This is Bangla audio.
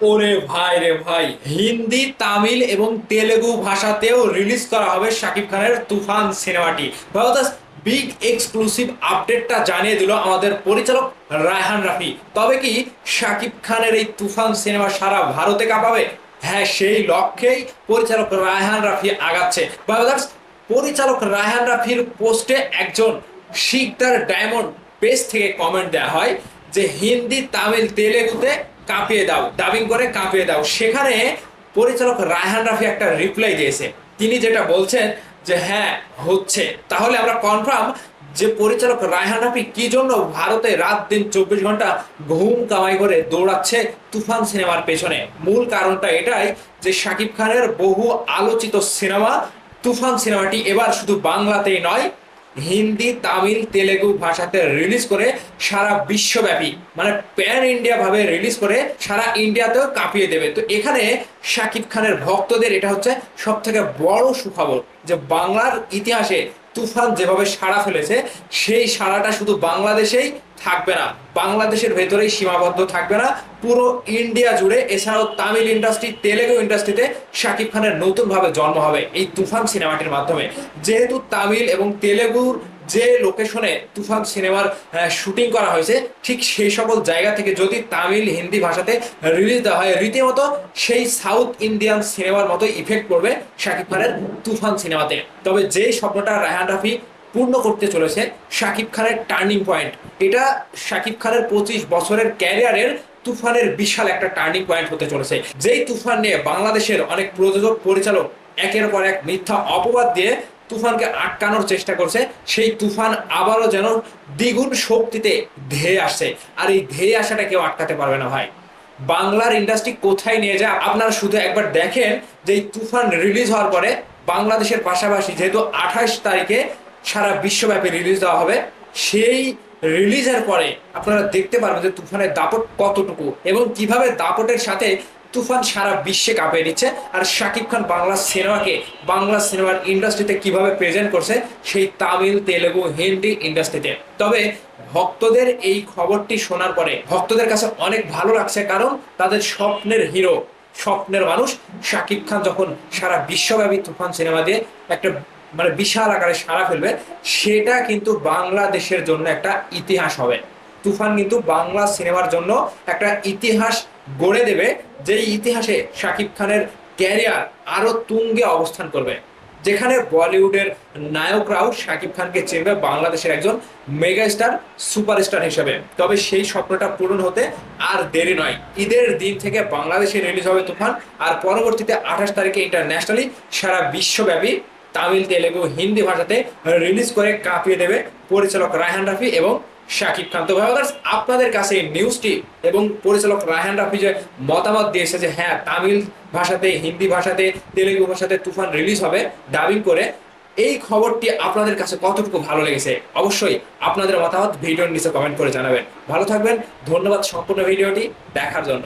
ওরে ভাই রে ভাই, হিন্দি, তামিল এবং তেলেগু ভাষাতেও রিলিজ করা হবে শাকিব খানের তুফান সিনেমাটি। বিগ এক্সক্লুসিভ আপডেটটা জানিয়ে দিল আমাদের পরিচালক রায়হান রাফি। তবে কি শাকিব খানের এই তুফান সিনেমা সারা ভারতে কাঁপাবে? হ্যাঁ, সেই লক্ষ্যেই পরিচালক রায়হান রাফি আগাচ্ছে। ব্রাদার্স, পরিচালক রায়হান রাফির পোস্টে একজন শিকদার ডায়মন্ড পেজ থেকে কমেন্ট দেওয়া হয় যে হিন্দি, তামিল, তেলেগুতে কাঁপিয়ে দাও, ডাবিং করে কাঁপিয়ে দাও। সেখানে পরিচালক রায়হান রাফি একটা রিপ্লাই দিয়েছে। তিনি যেটা বলছেন যে হ্যাঁ হচ্ছে। তাহলে আমরা কনফার্ম যে পরিচালক রায়হান রাফি কি জন্য ভারতে রাত দিন 24 ঘন্টা ঘুম কামাই করে দৌড়াচ্ছে তুফান সিনেমার পেছনে। মূল কারণটা এটাই যে শাকিব খানের বহু আলোচিত সিনেমা তুফান সিনেমাটি এবার শুধু বাংলাতেই নয়, হিন্দি, তামিল, তেলেগু ভাষাতে রিলিজ করে সারা বিশ্বব্যাপী, মানে প্যান ইন্ডিয়া ভাবে রিলিজ করে সারা ইন্ডিয়াতেও কাঁপিয়ে দেবে। তো এখানে শাকিব খানের ভক্তদের এটা হচ্ছে সব থেকে বড় সুখবর যে বাংলার ইতিহাসে তুফান যেভাবে সাড়া ফেলেছে সেই সাড়াটা শুধু বাংলাদেশেই থাকবে না, বাংলাদেশের ভেতরেই সীমাবদ্ধ থাকবে না, পুরো ইন্ডিয়া জুড়ে। এছাড়াও তামিল ইন্ডাস্ট্রি, তেলেগু ইন্ডাস্ট্রিতে শাকিব খানের নতুন ভাবে জন্ম হবে এই তুফান সিনেমাটির মাধ্যমে। যেহেতু তামিল এবং তেলেগুর যে লোকেশনে তুফান সিনেমার শুটিং করা হয়েছে, ঠিক সেই সকল জায়গা থেকে যদি তামিল, হিন্দি ভাষাতে রিলিজ দেওয়া হয়, রীতিমতো সেই সাউথ ইন্ডিয়ান সিনেমার মতো ইফেক্ট পড়বে শাকিব খানের তুফান সিনেমাতে। তবে যে স্বপ্নটা রায়হান রাফি পূর্ণ করতে চলেছে, শাকিব খানের টার্নিং পয়েন্ট, এটা শাকিব খানের 25 বছরের ক্যারিয়ারের তুফানের বিশাল একটা টার্নিং পয়েন্ট হতে চলেছে। যেই তুফান নিয়ে বাংলাদেশের অনেক প্রযোজক, পরিচালক একের পর এক মিথ্যা অপবাদ দিয়ে তুফানকে আটকানোর চেষ্টা করছে, সেই তুফান আবারও যেন দ্বিগুণ শক্তিতে ধেয়ে আসছে। আর এই ধেয়ে আসাটা কেউ আটকাতে পারবে না ভাই। বাংলার ইন্ডাস্ট্রি কোথায় নিয়ে যায় আপনারা শুধু একবার দেখেন। যে এই তুফান রিলিজ হওয়ার পরে বাংলাদেশের পাশাপাশি যেহেতু 28 তারিখে সারা বিশ্বব্যাপী রিলিজ দেওয়া হবে, সেই রিলিজের পরে আপনারা দেখতে পারবেন যে তুফানের দাপট কতটুকু এবং কিভাবে দাপটের সাথে তুফান সারা বিশ্বে কাঁপিয়ে দিচ্ছে। আর শাকিব খান বাংলা সিনেমাকে, বাংলা সিনেমার ইন্ডাস্ট্রিতে কিভাবে প্রেজেন্ট করছে সেই তামিল, তেলেগু, হিন্দি ইন্ডাস্ট্রিতে। তবে ভক্তদের এই খবরটি শোনার পরে ভক্তদের কাছে অনেক ভালো লাগছে, কারণ তাদের স্বপ্নের হিরো, স্বপ্নের মানুষ শাকিব খান যখন সারা বিশ্বব্যাপী তুফান সিনেমা দিয়ে একটা মানে বিশাল আকারে সাড়া ফেলবে, সেটা কিন্তু বাংলাদেশের জন্য একটা ইতিহাস হবে। তুফান কিন্তু বাংলা সিনেমার জন্য একটা ইতিহাস গড়ে দেবে, যেই ইতিহাসে শাকিব খানের ক্যারিয়ার আরো তুঙ্গে অবস্থান করবে, যেখানে বলিউডের নায়করাও শাকিব খানকে চিনবে বাংলাদেশের একজন মেগা স্টার, সুপারস্টার হিসেবে। তবে সেই স্বপ্নটা পূরণ হতে আর দেরি নয়। ঈদের দিন থেকে বাংলাদেশে রিলিজ হবে তুফান, আর পরবর্তীতে 28 তারিখে ইন্টারন্যাশনালি সারা বিশ্বব্যাপী তামিল, তেলেগু, হিন্দি ভাষাতে রিলিজ করে কাঁপিয়ে দেবে পরিচালক রায়হান রাফি এবং শাকিব খান। তো ভাইবাদার্স, আপনাদের কাছে এই নিউজটি এবং পরিচালক রায়হান রাফি যে মতামত দিয়েছে যে হ্যাঁ তামিল ভাষাতে, হিন্দি ভাষাতে, তেলেগু ভাষাতে তুফান রিলিজ হবে ডাবিং করে, এই খবরটি আপনাদের কাছে কতটুকু ভালো লেগেছে অবশ্যই আপনাদের মতামত ভিডিওর নিচে কমেন্ট করে জানাবেন। ভালো থাকবেন, ধন্যবাদ সম্পূর্ণ ভিডিওটি দেখার জন্য।